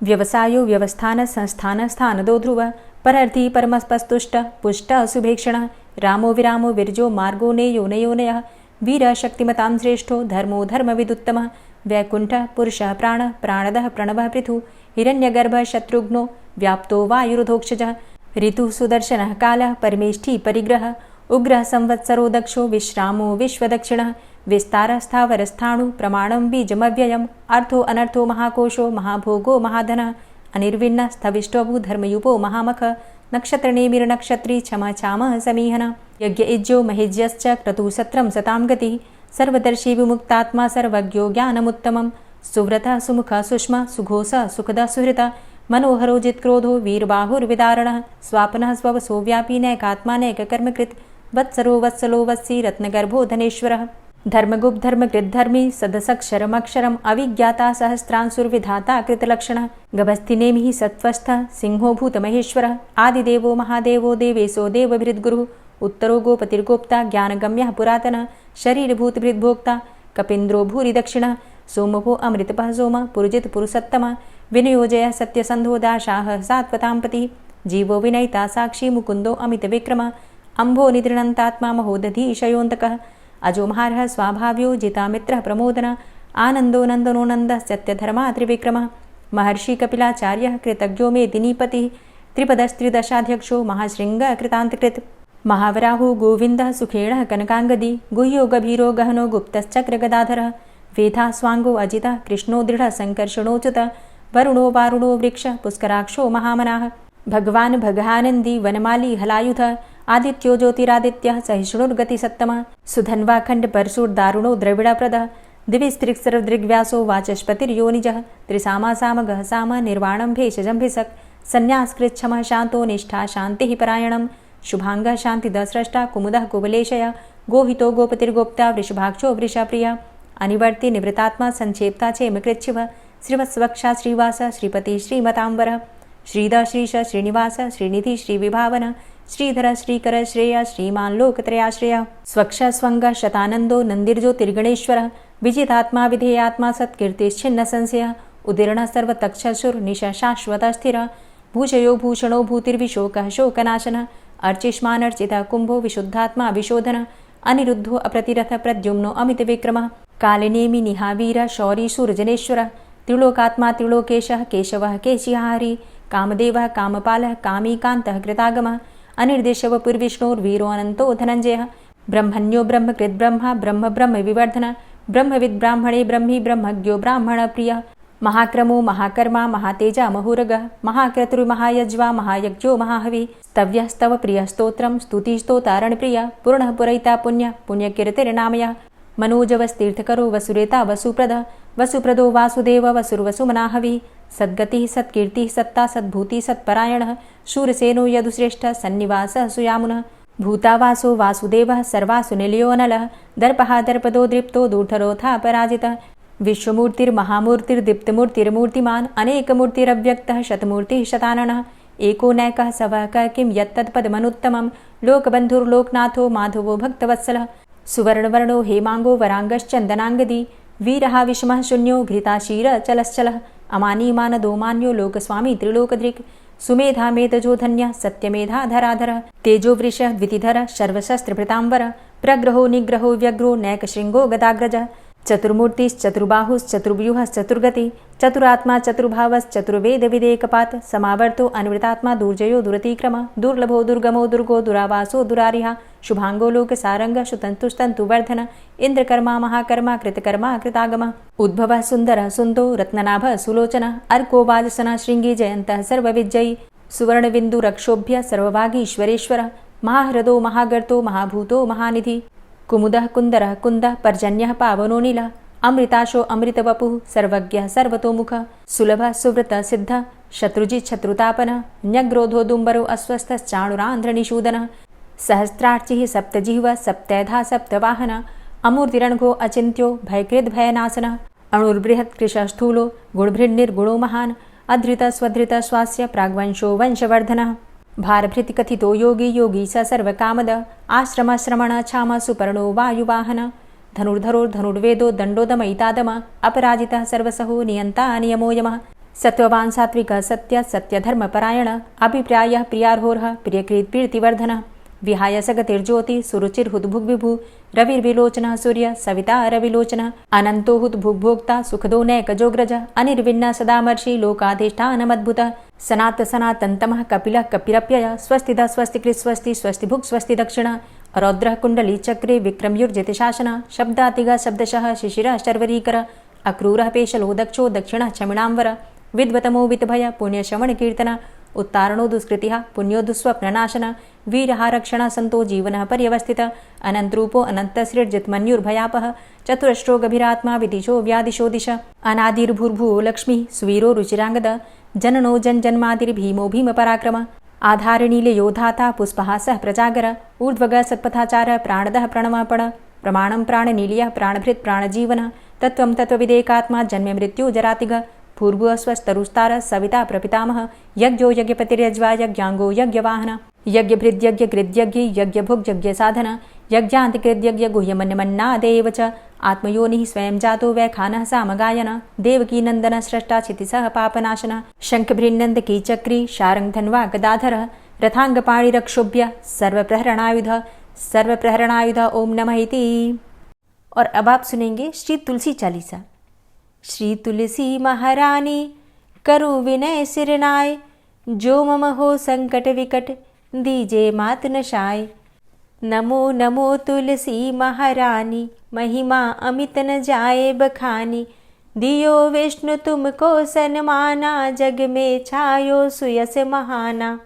Speaker 1: व्यवसायो व्यवस्थान संस्थान स्थानदो ध्रुव परर्थी परमस्पस्तुष्ट पुष्ट शुभेक्षणः रामो विरामो विरजो मार्गो नेयो नयोनयः वीर शक्तिमतां श्रेष्ठो धर्मो धर्मविदुत्तमः वैकुण्ठः पुरुषः प्राणः प्राणदः प्रणवः पृथु हिरण्यगर्भः शत्रुघ्नो व्याप्तो वायुरुधोक्षजः ऋतुः सुदर्शनः कालः परमेष्ठी परिग्रहः उग्रः संवत्सरो दक्षो विश्रामो विश्वदक्षिणः विस्तारः स्थावरस्थाणु प्रमाणं बीजमव्ययम् अर्थो अनर्थो महाकोशो महाभोगो महाधनः अनिर्विण्णः स्थविष्टोभू धर्मयुपो महामख नक्षत्रनेमिर्नक्षत्री क्षमा क्षामः समीहनः यज्ञ इज्जो महेज्यश्च क्रतुसत्रं सतां गतिः सर्वदर्शी विमुक्तात्मा सर्वज्ञो ज्ञानमुत्तमं सुव्रतः सुमुखः सुष्मा सुघोषः सुखदः सुहृतः मनोहरो जित्क्रोधो वीरबाहुर्विदारणः स्वापनः स्ववसो व्यापी नैकात्मा नैककर्मकृत् वत्सरो वत्सलो वत्सी रत्नगर्भो धनेश्वरः धर्मगुप्त धर्मकृद्धर्मी सदसक्षरमक्षरम् अविज्ञाता सहस्रांशुर्विधाता कृतलक्षणः गभस्तिनेमिः सत्त्वस्थः सिंहो भूतमहेश्वरः आदिदेवो महादेवो देवेशो देवभृद्गुरुः उत्तरो गोपतिर्गोप्ता ज्ञानगम्यः पुरातनः शरीरभूतभृद्भोक्ता कपीन्द्रो भूरि दक्षिणः सोमभो अमृतपः सोम पुरुजित पुरुषोत्तमः विनियोजयः सत्यसन्धो दाशाः सात्वताम्पतिः जीवो विनयिता साक्षी मुकुन्दो अमितविक्रमः अम्भो निदृणन्तात्मा महोदधीशयोऽन्तकः अजो महारः स्वाभाव्यो जितामित्रः प्रमोदन आनन्दो नन्दनो नन्दः सत्यधर्मा त्रिविक्रमः महर्षि कपिलाचार्यः कृतज्ञो मेदिनीपतिः त्रिपदस्त्रिदशाध्यक्षो महाशृङ्गः कृतान्तकृत् महावराहो गोविन्दः सुखेणः कनकाङ्गदी गुह्यो गभीरो गहनो गुप्तश्चक्रगदाधरः वेधा स्वाङ्गो अजितः कृष्णो दृढः सङ्कर्षणोच्युतः वरुणो वारुणो वृक्षः पुष्कराक्षो महामनाः भगवान् भगानन्दी वनमाली हलायुधः आदित्यो ज्योतिरादित्यः सहिष्णुर्गतिसत्तमः सुधन्वाखण्ड परशुर्दारुणो द्रविडप्रदः दिविस्त्रिक्सर्वदृग्व्यासो वाचस्पतिर्योनिजः त्रिसामासामगः साम निर्वाणं भेषजम्भिषक् सन्न्यासकृच्छमः शान्तो निष्ठा शान्तिः परायणं शुभाङ्गः शान्तिदस्रष्टा कुमुदः कुवलेशय गोहितो गोपतिर्गोप्ता वृषभाक्षो वृषप्रियः अनिवर्ति निवृतात्मा संक्षेप्ता चेमकृच्छिवः श्रीवत्सवक्षा श्रीवास श्रीपति श्रीमताम्बरः श्रीध श्रीश श्रीनिवास श्रीनिधि श्रीविभावन श्रीधर श्रीकर श्रेय श्रीमान लोकत्रयाश्रय स्वक्ष स्वंग शतानंदो नंदिर्ज्योतिर्गणेश्वर विजितात्मा विधेयात्मा सत्कीर्तिश्छिन्न संशय उदीर्ण सर्वतक्षसुर निश शाश्वत स्थिर भूषयो भूषणो भूतिर्विशोक शोकनाशन अर्चिष्मानर्चित कुंभो विशुद्धात्मा विशोधन अनिरुद्धो अप्रतिरथ प्रद्युम्नो अमित विक्रम कालिनेमि निहावीर शौरी सूर्जनेश्वर त्रिलोकात्मा त्रिलोकेशः केशवः केशिहारी कामदेवः कामपालः कामीकान्तः कृतागमः अनिर्देशव पुर्विष्णोर्वीरो अनंतो धनंजयः ब्रह्मण्यो ब्रह्मकृत् ब्रह्मा ब्रह्म ब्रह्म विवर्धन ब्रह्मविद् ब्राह्मणे ब्रह्मी ब्रह्मज्ञो ब्राह्मण प्रिय महाक्रमो महाकर्मा महातेजा महुरगः महाक्रतुर्महायज्वा महायज्ञो महाहवि स्तव्यः स्तव प्रिय स्तोत्रं स्तुतिस्तोतारण प्रिय पूर्णः पुरैता पुण्य पुण्यकीर्तिर्नामयः मनोजवस्तीर्थकरो वसुरेता वसुप्रद वसुप्रदो वासुदेव वसुर्वसुमनाहवि सद्गतिः सत्कीर्तिः सत्ता सद्भूति सत्परायणः शूरसेनो यदुश्रेष्ठः सन्निवासः सुयामुनः भूतावासो वासुदेवः सर्वासु निलयोऽनलः दर्पः दर्पदो दृप्तो दूर्धरोथा पराजितः विश्वमूर्तिर्महामूर्तिर्दीप्तमूर्तिर्मूर्तिमान् अनेकमूर्तिरव्यक्तः शतमूर्तिः शताननः एको नैकः सवः क किं यत्तत्पदमनुत्तमं लोकबन्धुर्लोकनाथो माधवो भक्तवत्सलः सुवर्णवर्णो हेमांगो वरांगश्चन्दनांगदी वीरः विषमः शून्यो घृताशीर चलश्चलः अमानीमानदो मान्यो लोकस्वामी त्रिलोकदृक् सुमेधा मेधजो धन्यः सत्यमेधा धराधरः तेजो वृषः द्वितिधरः सर्वशस्त्रभृताम्बरः प्रग्रहो निग्रहो व्यग्रो नैकशृङ्गो गदाग्रजः चतुर्मूर्तिश्चतुर्बाहुश्चतुर्व्यूहश्चतुर्गति चतुरात्मा चतुर्भावश्चतुर्वेदविदेकपात् समावर्तो अन्वृतात्मा दुर्जयो दुरतिक्रम दुर्लभो दुर्गमो दुर्गो दुरावासो दुरारिहा शुभांगो लोकसारंग सुतंतुस्तंतुवर्धन इंद्रकर्मा महाकर्मा कृतकर्मा कृतागम उद्भवः सुंदरः सुन्दो रत्ननाभः सुलोचनः अर्को वाजसनः शृंगी जयन्तः सर्वविजयी सुवर्णबिन्दुरक्षोभ्य सर्वभागीश्वरेश्वरः महाहृदो महागर्तो महाभूतो महानिधि कुमुदः कुन्दरः कुन्दः पर्जन्यः पावनो नीलः अमृताशो अमृतवपुः सर्वज्ञः सर्वतोमुखः सुलभः सुव्रतः सिद्धः शत्रुजित् शत्रुतापनः न्यग्रोधोदुम्बरो अस्वस्थश्चाणुरान्ध्रनिषूदनः सहस्रार्चिः सप्तजिह्वः सप्तैधा सप्तवाहनः अमूर्तिरणघो अचिन्त्यो भयकृद्भयनाशनः अणुर्बृहत्कृशः स्थूलो गुणभृन्निर्गुणो महान् अधृतः स्वधृतः स्वास्य प्राग्वंशो वंशवर्धनः भारभृतिकथितो योगी योगी स सर्वकामद आश्रमश्रमण क्षाम सुपर्णो वायुवाहन धनुर्धरोर्धनुर्वेदो दण्डोदमयितादम अपराजितः सर्वसहो नियन्ता नियमो यमः सत्त्ववान् सात्विकः सत्य सत्यधर्मपरायण अभिप्रायः प्रियार्होर्ह प्रियकृत्प्रीतिवर्धनः विहाय सगतिर्ज्योति सुरुचिर्हुद्भुग्विभु रविर्विलोचनः सूर्य सविता रविलोचनः अनन्तो हुद्भुग्भोक्ता सुखदो नैकजोग्रज अनिर्विण्ण सदामर्षि लोकाधिष्ठानमद्भुतः सनात सनातन्तमः कपिलः कपिरप्यय स्वस्तिदः स्वस्तिकृत् स्वस्ति स्वस्तिभुक् स्वस्ति दक्षिणः रौद्रः कुण्डली चक्रे विक्रमयुर्जितशासनः शब्दातिगः शब्दशः शिशिरः शर्वरीकरः अक्रूरः पेशलो दक्षो दक्षिणः क्षमिणाम्बर विद्वतमो वितभय पुण्यश्रवणकीर्तन उत्तारणो दुष्कृतिः पुण्यो दुःस्वप्ननाशन वीरः रक्षणः सन्तो जीवनः पर्यवस्थितः अनन्तरूपो अनन्तसृर्जितमन्युर्भयापः चतुरश्रो गभीरात्मा विदिशो व्यादिशो दिश अनादिर्भूर्भुवो लक्ष्मीः सुवीरो रुचिराङ्गद जननो जन्मादिर्भीमो भीमपराक्रम आधारनीलयो धाता पुष्पः सः प्रजागर ऊर्ध्वगः सत्पथाचारः प्राणदः प्रणमपण प्रमाणं प्राणनीलयः प्राणभृत् प्राणजीवनः तत्त्वं तत्त्वविदेकात्मा जन्म मृत्यु जरातिग भूर्भुवः स्वस्तरुस्तारः सविता प्रपितामह यज्ञो यज्ञपतिर्यज्वा यज्ञाङ्गो यज्ञवाहन यज्ञभृद्यज्ञकृद्यज्ञ यज्ञभुग्यज्ञसाधन यज्ञान्तिकृद्यज्ञ गुह्यमन्यमन्नादेव च आत्मयोनिः स्वयं जातो वैखानः सामगायन देवकीनन्दन स्रष्टा क्षितिसः पापनाशन शङ्खभृन्नन्दकी चक्री शारङ्गधन्वा गदाधरः रथाङ्गपाणिरक्षोभ्य सर्वप्रहरणायुध ओम नमः इति। और अब आप सुनेंगे श्री तुलसी चालीसा। श्री तुलसी महारानी करु विनय सिरनाय, जो मम हो संकट विकट दीजे मात नशाय। नमो नमो तुलसी महारानी, महिमा अमित न जाए बखानी। दियो विष्णु तुमको सन्माना, जग में छायो सुयस महाना।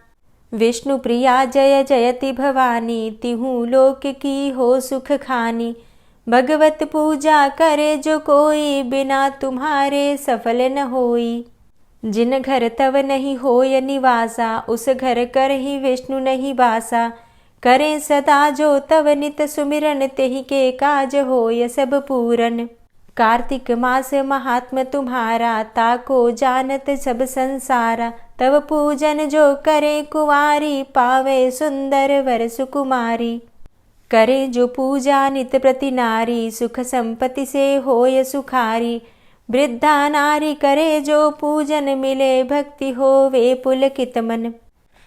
Speaker 1: विष्णु प्रिया जय जयति भवानी, तिहु लोक की हो सुख खानी। भगवत पूजा करे जो कोई, बिना तुम्हारे सफल न होई। जिन घर तव नहीं होय निवासा, उस घर कर ही विष्णु नहीं बासा। करें सदा जो तव नित सुमिरन, तेहि के काज होय सब पूरन। कार्तिक मास महात्म तुम्हारा, ताको जानत सब संसारा। तब पूजन जो करे कुंवारी, पावे सुंदर वर सुकुमारी। करे जो पूजा नित प्रति नारी, सुख संपत्ति से होय सुखारी। वृद्धा नारी करे जो पूजन, मिले भक्ति होवे पुलकित मन।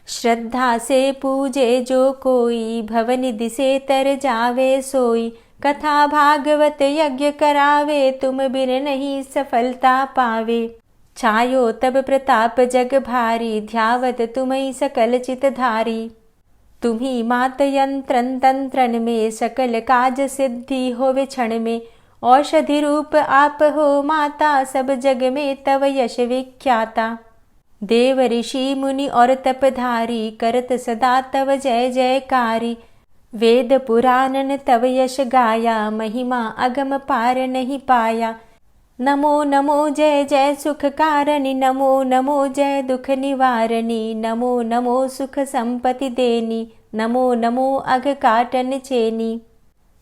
Speaker 1: श्रद्धा से पूजे जो कोई, भवनिधि से तर जावे सोई। कथा भागवत यज्ञ करावे, तुम बिन नहीं सफलता पावे। छायो तब प्रताप जग भारी, ध्यावत तुम्हीं सकल चित धारी। तुम्ही मात यंत्रन तंत्रन में, सकल काज सिद्धि होवे क्षण में। औषधि रूप आप हो माता, सब जग में तव यश विख्याता। देव ऋषि मुनि और तपधारी, करत सदा तव जय जयकारी। वेद पुराणन तव यश गाया, महिमा अगम पार नहीं पाया। नमो नमो जय जय सुख कारणी, नमो नमो जय दुख निवारणी। नमो नमो सुख संपत्ति देनी, नमो नमो अघ काटन चेनी।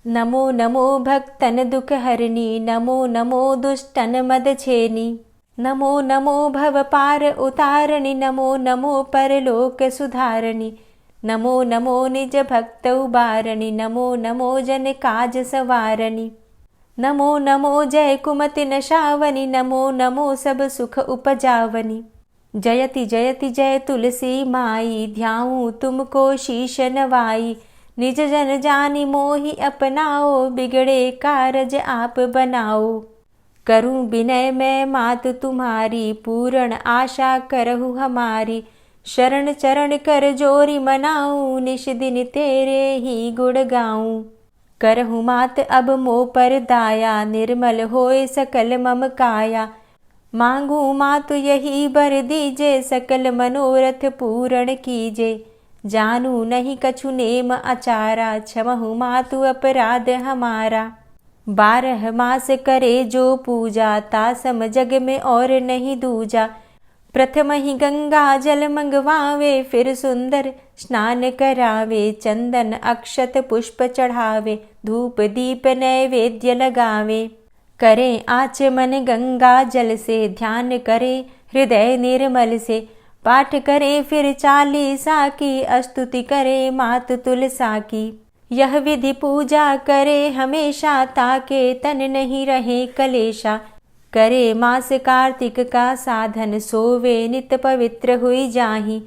Speaker 1: नमो नमो भक्तन दुख हरणी, नमो नमो दुष्टन मद छेनी। नमो नमो भव पार उतारणी, नमो नमो परलोक सुधारणी। नमो नमो निज भक्त उबारणी, नमो नमो जन काज सवारणी। नमो नमो जय कुमति नशावनी, नमो नमो सब सुख उपजावनी। जयति जयति जय तुलसी माई, ध्याऊं तुमको शीश नवाई। निज जन जानी मोहि अपनाओ, बिगड़े कारज आप बनाओ। करूं विनय मैं मात तुम्हारी, पूर्ण आशा करहु हमारी। शरण चरण कर जोरी मनाऊं, निश दिन तेरे ही गुण गाऊं। करहु मात अब मोह पर दाया, निर्मल होए सकल मम काया। मांगू मातु यही बर दीजे, सकल मनोरथ पूर्ण कीजे। जानू नहीं कछु नेम आचारा, क्षमहु मातु अपराध हमारा। 12 मास करे जो पूजा, तासम जग में और नहीं दूजा। प्रथम ही गंगा जल मंगवावे, फिर सुंदर स्नान करावे। चंदन अक्षत पुष्प चढ़ावे, धूप दीप नैवेद्य लगावे। करे आचमन गंगा जल से, ध्यान करे हृदय निर्मल से। पाठ करे फिर 40 की, स्तुति करे मात तुलसा की। यह विधि पूजा करे हमेशा, ताके तन नहीं रहे कलेशा। करे मास कार्तिक का साधन, सोवे नित पवित्र हुई जाहि।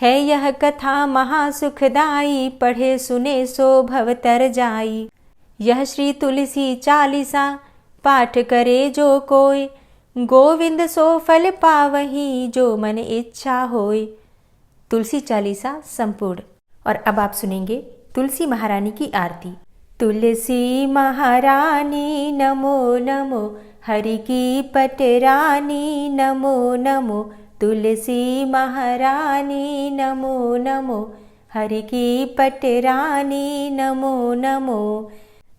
Speaker 1: है यह कथा महासुखदाई, पढ़े सुने सो भव तर जाई। यह श्री तुलसी 40 पाठ करे जो कोय, गोविंद सो फल पावही, जो मन इच्छा होय। तुलसी 40 संपूर्ण। और अब आप सुनेंगे तुलसी महारानी की आरती। तुलसी महारानी नमो नमो, हरि की पटरानी नमो नमो। तुलसी महारानी नमो नमो, हरि की पटरानी नमो नमो।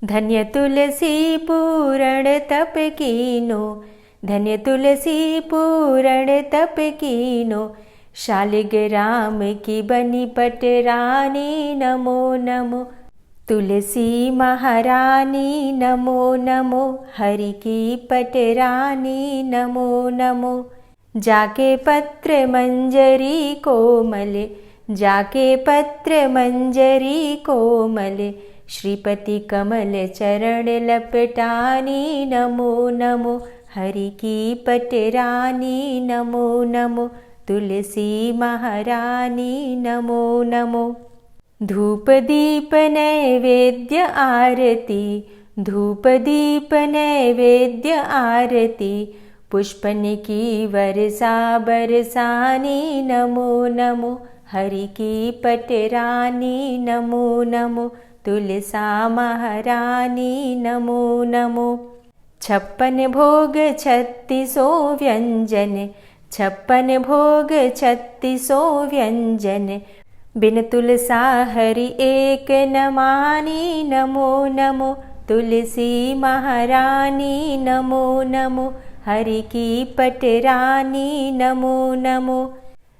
Speaker 1: धन्य तुलसी पूर्ण तप कीनो, धन्य तुलसी पूर्ण तप कीनो। शालिग्राम की बनी पटरानी नमो नमो। तुलसी महारानी नमो नमो, हरि की पटरानी नमो नमो। जाके पत्र मंजरी कोमल, जाके पत्र मंजरी कोमल। श्रीपति कमल चरण लपटानी नमो नमो, हरि की पटरानी नमो नमो। तुलसी महारानी नमो नमो। धूप दीप नैवेद्य आरती, धूप दीप नैवेद्य आरती। पुष्पन की वर्षा बरसानी नमो नमो, हरि की पटरानी नमो नमो। तुलसा महारानी नमो नमो। 56 भोग 36 व्यंजन, 56 भोग 36 व्यंजन। बिन तुलसा हरि एक न मानी नमो नमो। तुलसी महारानी नमो नमो, हरि की पटरानी नमो नमो।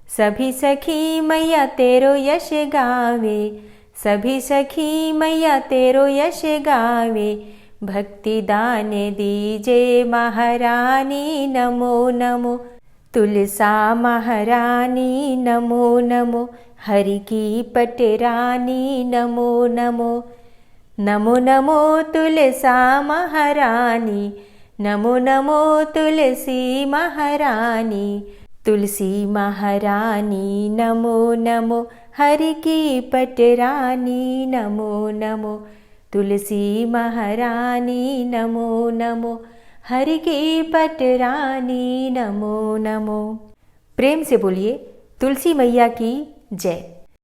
Speaker 1: सभी सखी मैया तेरो यश गावे, सभी सखी मैया तेरो यश गावे। भक्ति दान दीजे महारानी नमो नमो। तुलसा महारानी नमो नमो, हरि की पटरानी नमो नमो। नमो नमो तुलसा महारानी, नमो नमो तुलसी महारानी। तुलसी महारानी नमो नमो, हरि की पटरानी नमो नमो। तुलसी महारानी नमो नमो, हरि की पटरानी नमो नमो। प्रेम से बोलिए तुलसी मैया की जय।